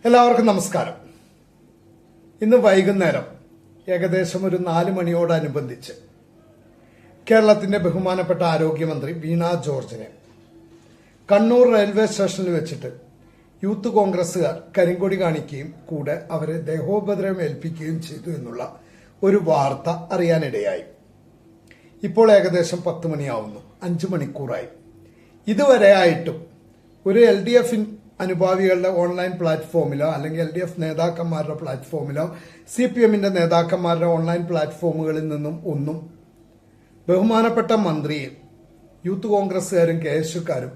എല്ലാവർക്കും നമസ്കാരം. ഇന്ന് വൈകുന്നേരം ഏകദേശം ഒരു 4 മണിയോടനുബന്ധിച്ച് കേരളത്തിന്റെ ബഹുമാനപ്പെട്ട ആരോഗ്യമന്ത്രി വീണ ജോർജിനെ കണ്ണൂർ റെയിൽവേ സ്റ്റേഷനിൽ വെച്ചിട്ട് യൂത്ത് കോൺഗ്രസുകാർ കരിങ്കൊടി കാണിക്കുകയും കൂടെ അവരെ ദേഹോപദ്രവം ഏൽപ്പിക്കുകയും ചെയ്തു എന്നുള്ള ഒരു വാർത്ത അറിയാനിടയായി. ഇപ്പോൾ ഏകദേശം 10 മണിയാവുന്നു. 5 മണിക്കൂറായി. ഇതുവരെയായിട്ടും ഒരു LDF അനുഭാവികളുടെ ഓൺലൈൻ പ്ലാറ്റ്ഫോമിലോ അല്ലെങ്കിൽ LDF നേതാക്കന്മാരുടെ പ്ലാറ്റ്ഫോമിലോ CPMന്റെ നേതാക്കന്മാരുടെ ഓൺലൈൻ പ്ലാറ്റ്ഫോമുകളിൽ നിന്നും ഒന്നും ബഹുമാനപ്പെട്ട മന്ത്രിയെ യൂത്ത് കോൺഗ്രസുകാരും KSUക്കാരും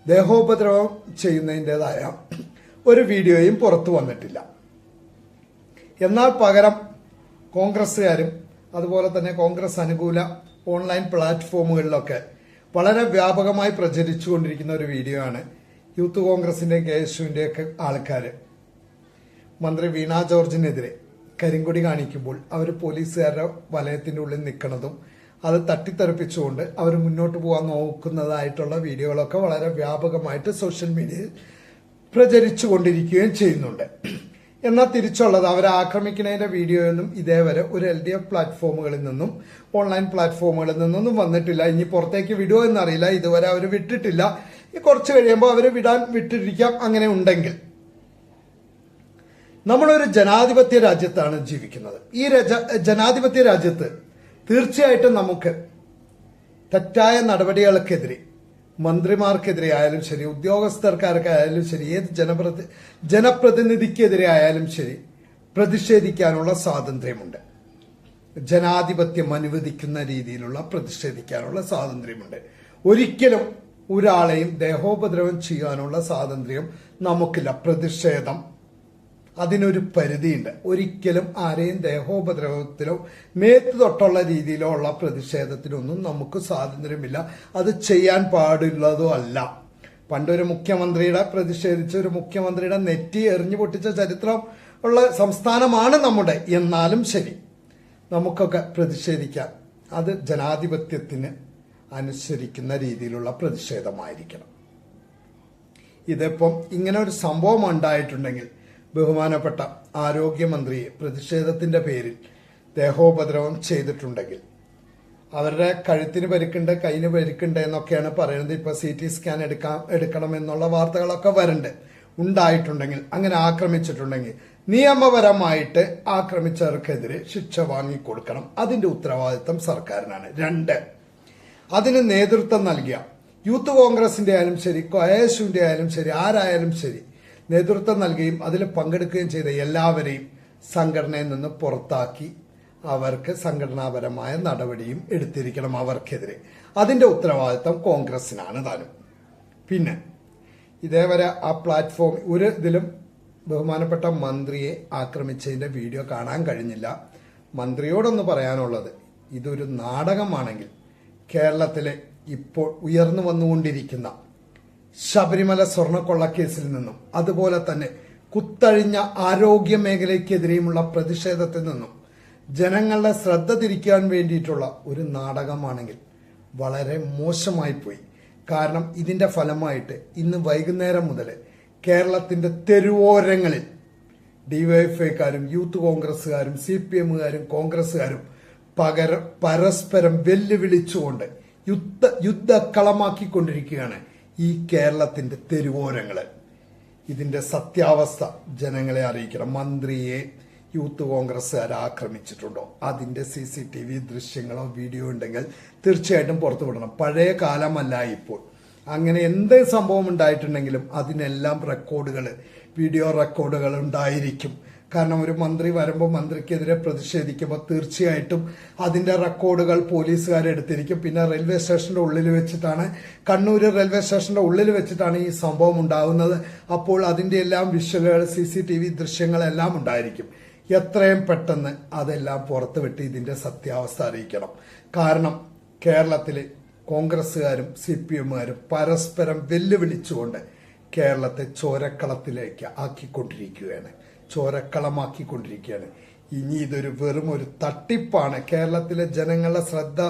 ദേഹോപദ്രവം ചെയ്യുന്നതിൻ്റെതായ ഒരു വീഡിയോയും പുറത്തു വന്നിട്ടില്ല. എന്നാൽ പകരം കോൺഗ്രസുകാരും അതുപോലെ തന്നെ കോൺഗ്രസ് അനുകൂല ഓൺലൈൻ പ്ലാറ്റ്ഫോമുകളിലൊക്കെ വളരെ വ്യാപകമായി പ്രചരിച്ചുകൊണ്ടിരിക്കുന്ന ഒരു വീഡിയോ ആണ് യൂത്ത് കോൺഗ്രസിന്റെയും KSUവിന്റെയും ഒക്കെ ആൾക്കാർ മന്ത്രി വീണ ജോർജിനെതിരെ കരിങ്കൊടി കാണിക്കുമ്പോൾ അവർ പോലീസുകാരുടെ വലയത്തിന്റെ ഉള്ളിൽ നിൽക്കുന്നതും അത് തട്ടിത്തെറിപ്പിച്ചുകൊണ്ട് അവർ മുന്നോട്ട് പോകാൻ നോക്കുന്നതായിട്ടുള്ള വീഡിയോകളൊക്കെ വളരെ വ്യാപകമായിട്ട് സോഷ്യൽ മീഡിയയിൽ പ്രചരിച്ചു കൊണ്ടിരിക്കുകയും ചെയ്യുന്നുണ്ട്. എന്നാൽ തിരിച്ചുള്ളത് അവരെ ആക്രമിക്കുന്നതിന്റെ വീഡിയോയൊന്നും ഇതേവരെ ഒരു LDF പ്ലാറ്റ്ഫോമുകളിൽ നിന്നും ഓൺലൈൻ പ്ലാറ്റ്ഫോമുകളിൽ നിന്നൊന്നും വന്നിട്ടില്ല. ഇനി പുറത്തേക്ക് വിടുമോ എന്നറിയില്ല. ഇതുവരെ അവർ വിട്ടിട്ടില്ല. കുറച്ച് കഴിയുമ്പോൾ അവരെ വിട്ടിരിക്കാം. അങ്ങനെ ഉണ്ടെങ്കിൽ നമ്മളൊരു ജനാധിപത്യ രാജ്യത്താണ് ജീവിക്കുന്നത്. ഈ ജനാധിപത്യ രാജ്യത്ത് തീർച്ചയായിട്ടും നമുക്ക് തെറ്റായ നടപടികൾക്കെതിരെ മന്ത്രിമാർക്കെതിരെ ആയാലും ശരി, ഉദ്യോഗസ്ഥർക്കാർക്കായാലും ശരി, ഏത് ജനപ്രതിനിധിക്കെതിരെ ആയാലും ശരി പ്രതിഷേധിക്കാനുള്ള സ്വാതന്ത്ര്യമുണ്ട്. ജനാധിപത്യം അനുവദിക്കുന്ന രീതിയിലുള്ള പ്രതിഷേധിക്കാനുള്ള സ്വാതന്ത്ര്യമുണ്ട്. ഒരിക്കലും ഒരാളെയും ദേഹോപദ്രവം ചെയ്യാനുള്ള സ്വാതന്ത്ര്യം നമുക്കില്ല. പ്രതിഷേധം അതിനൊരു പരിധിയുണ്ട്. ഒരിക്കലും ആരെയും ദേഹോപദ്രവത്തിലോ മേത്ത് തൊട്ടുള്ള രീതിയിലോ ഉള്ള പ്രതിഷേധത്തിനൊന്നും നമുക്ക് സ്വാതന്ത്ര്യമില്ല. അത് ചെയ്യാൻ പാടുള്ളതോ അല്ല. പണ്ടൊരു മുഖ്യമന്ത്രിയുടെ പ്രതിഷേധിച്ച ഒരു മുഖ്യമന്ത്രിയുടെ നെറ്റി എറിഞ്ഞു പൊട്ടിച്ച ചരിത്രം ഉള്ള സംസ്ഥാനമാണ് നമ്മുടെ. എന്നാലും ശരി, നമുക്കൊക്കെ പ്രതിഷേധിക്കാം. അത് ജനാധിപത്യത്തിന് അനുസരിക്കുന്ന രീതിയിലുള്ള പ്രതിഷേധമായിരിക്കണം. ഇതിപ്പം ഇങ്ങനെ ഒരു സംഭവം ഉണ്ടായിട്ടുണ്ടെങ്കിൽ ബഹുമാനപ്പെട്ട ആരോഗ്യമന്ത്രിയെ പ്രതിഷേധത്തിന്റെ പേരിൽ ദേഹോപദ്രവം ചെയ്തിട്ടുണ്ടെങ്കിൽ അവരുടെ കഴുത്തിന് പരിക്കുണ്ട്, കൈന് പരിക്കുണ്ട് എന്നൊക്കെയാണ് പറയുന്നത്. ഇപ്പൊ CT സ്കാൻ എടുക്കണമെന്നുള്ള വാർത്തകളൊക്കെ ഉണ്ടായിട്ടുണ്ടെങ്കിൽ, അങ്ങനെ ആക്രമിച്ചിട്ടുണ്ടെങ്കിൽ നിയമപരമായിട്ട് ആക്രമിച്ചവർക്കെതിരെ ശിക്ഷ വാങ്ങിക്കൊടുക്കണം. അതിന്റെ ഉത്തരവാദിത്തം സർക്കാരിനാണ്. 2, അതിന് നേതൃത്വം നൽകിയ യൂത്ത് കോൺഗ്രസിന്റെ ആയാലും ശരി, KSUവിന്റെ ആയാലും ശരി, ആരായാലും ശരി നേതൃത്വം നൽകുകയും അതിൽ പങ്കെടുക്കുകയും ചെയ്ത എല്ലാവരെയും സംഘടനയിൽ നിന്ന് പുറത്താക്കി അവർക്ക് സംഘടനാപരമായ നടപടിയും എടുത്തിരിക്കണം അവർക്കെതിരെ. അതിന്റെ ഉത്തരവാദിത്തം കോൺഗ്രസിനാണ് താനും. പിന്നെ ഇതേവരെ ആ പ്ലാറ്റ്ഫോം ഒരു ഇതിലും ബഹുമാനപ്പെട്ട മന്ത്രിയെ ആക്രമിച്ചതിന്റെ വീഡിയോ കാണാൻ കഴിഞ്ഞില്ല. മന്ത്രിയോടൊന്ന് പറയാനുള്ളത്, ഇതൊരു നാടകമാണെങ്കിൽ കേരളത്തിലെ ഇപ്പോൾ ഉയർന്നു വന്നുകൊണ്ടിരിക്കുന്ന ശബരിമല സ്വർണ്ണക്കൊള്ളക്കേസിൽ നിന്നും അതുപോലെ തന്നെ കുത്തഴിഞ്ഞ ആരോഗ്യ മേഖലയ്ക്കെതിരെയുമുള്ള പ്രതിഷേധത്തിൽ നിന്നും ജനങ്ങളുടെ ശ്രദ്ധ തിരിക്കാൻ വേണ്ടിയിട്ടുള്ള ഒരു നാടകമാണെങ്കിൽ വളരെ മോശമായി പോയി. കാരണം ഇതിന്റെ ഫലമായിട്ട് ഇന്ന് വൈകുന്നേരം മുതൽ കേരളത്തിന്റെ തെരുവോരങ്ങളിൽ DYFIക്കാരും യൂത്ത് കോൺഗ്രസുകാരും CPMകാരും കോൺഗ്രസുകാരും പരസ്പരം വെല്ലുവിളിച്ചുകൊണ്ട് യുദ്ധക്കളമാക്കിക്കൊണ്ടിരിക്കുകയാണ് ഈ കേരളത്തിന്റെ തെരുവോരങ്ങള്. ഇതിന്റെ സത്യാവസ്ഥ ജനങ്ങളെ അറിയിക്കണം. മന്ത്രിയെ യൂത്ത് കോൺഗ്രസുകാർ ആക്രമിച്ചിട്ടുണ്ടോ, അതിന്റെ CCTV ദൃശ്യങ്ങളോ വീഡിയോ ഉണ്ടെങ്കിൽ തീർച്ചയായിട്ടും പുറത്തുവിടണം. പഴയ കാലമല്ല ഇപ്പോൾ. അങ്ങനെ എന്ത് സംഭവം ഉണ്ടായിട്ടുണ്ടെങ്കിലും അതിനെല്ലാം വീഡിയോ റെക്കോർഡുകൾ ഉണ്ടായിരിക്കും. കാരണം ഒരു മന്ത്രി വരുമ്പോൾ മന്ത്രിക്കെതിരെ പ്രതിഷേധിക്കുമ്പോൾ തീർച്ചയായിട്ടും അതിന്റെ റെക്കോർഡുകൾ പോലീസുകാരെടുത്തിരിക്കും. പിന്നെ റെയിൽവേ സ്റ്റേഷന്റെ ഉള്ളിൽ വെച്ചിട്ടാണ്, കണ്ണൂർ റെയിൽവേ സ്റ്റേഷന്റെ ഉള്ളിൽ വെച്ചിട്ടാണ് ഈ സംഭവം ഉണ്ടാകുന്നത്. അപ്പോൾ അതിന്റെ എല്ലാം വിഷ്വലുകൾ, CCTV ദൃശ്യങ്ങളെല്ലാം ഉണ്ടായിരിക്കും. എത്രയും പെട്ടെന്ന് അതെല്ലാം പുറത്തുവിട്ട് ഇതിന്റെ സത്യാവസ്ഥ അറിയിക്കണം. കാരണം കേരളത്തിലെ കോൺഗ്രസുകാരും CPMകാരും പരസ്പരം വെല്ലുവിളിച്ചുകൊണ്ട് കേരളത്തെ ചോരക്കളത്തിലേക്ക് ചോരക്കളമാക്കിക്കൊണ്ടിരിക്കുകയാണ്. ഇനി ഇതൊരു വെറും ഒരു തട്ടിപ്പാണ്. കേരളത്തിലെ ജനങ്ങളുടെ ശ്രദ്ധ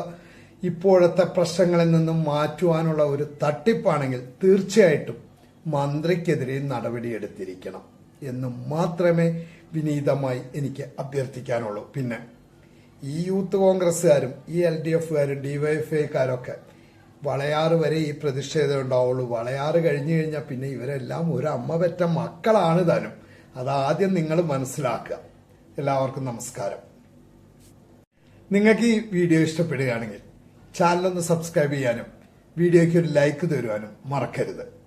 ഇപ്പോഴത്തെ പ്രശ്നങ്ങളിൽ നിന്നും മാറ്റുവാനുള്ള ഒരു തട്ടിപ്പാണെങ്കിൽ തീർച്ചയായിട്ടും മന്ത്രിക്കെതിരെ നടപടിയെടുത്തിരിക്കണം. എന്ന് മാത്രമേ വിനീതമായി എനിക്ക് അഭ്യർത്ഥിക്കാനുള്ളൂ. പിന്നെ ഈ യൂത്ത് കോൺഗ്രസ്സുകാരും ഈ LDFകാരും DYFIക്കാരൊക്കെ വളയാറ് വരെ ഈ പ്രതിഷേധം ഉണ്ടാവുള്ളൂ. വളയാറ് കഴിഞ്ഞു കഴിഞ്ഞാൽ പിന്നെ ഇവരെല്ലാം ഒരു അമ്മ പെറ്റ മക്കളാണ് താനും. അതാദ്യം നിങ്ങൾ മനസ്സിലാക്കുക. എല്ലാവർക്കും നമസ്കാരം. നിങ്ങൾക്ക് ഈ വീഡിയോ ഇഷ്ടപ്പെടുകയാണെങ്കിൽ ചാനലൊന്ന് സബ്സ്ക്രൈബ് ചെയ്യാനും വീഡിയോയ്ക്ക് ഒരു ലൈക്ക് തരുവാനും മറക്കരുത്.